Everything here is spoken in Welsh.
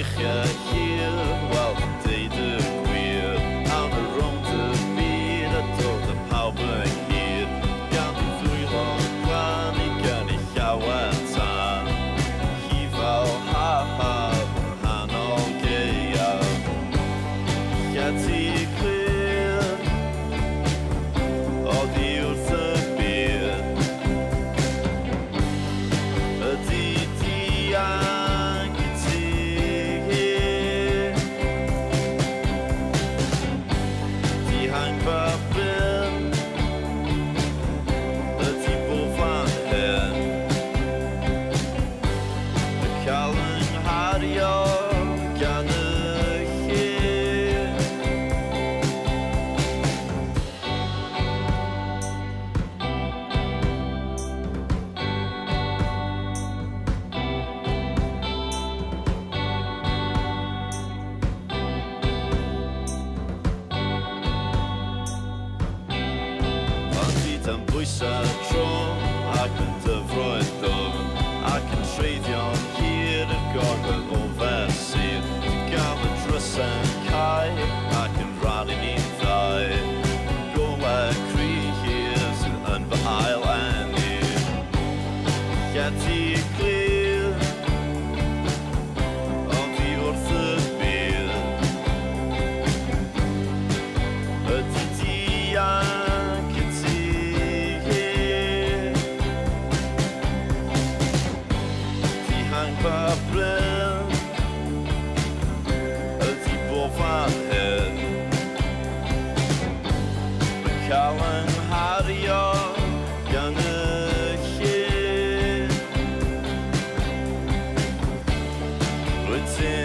eich hir, wel, deud y gwir, awn y rownd y byd a dod y pawb yn hir, gan i ddwylo'n glan i gan i llawen tan, hi fel haf, hanol gaeaf, llety clir, oddi wrth y byd, ydy dianc i ti, dihanc babyn, ydy bofan hyn, y cael yng nghario gan y llun. Ond hyd am bwysau trwm ac yn dyfroedd dwfn ac yn treiddio'n hir yn gorfod o fesul gael y drysau'n cau ac yn rhan i ni'n ddau golau cry hir sydd yn fy ail ennill llety glir ond i wrth y byd ydy dianc i ti dihanc babryn ydy bofan hyn yn cael yng nghario gan y llun rwyt ti'n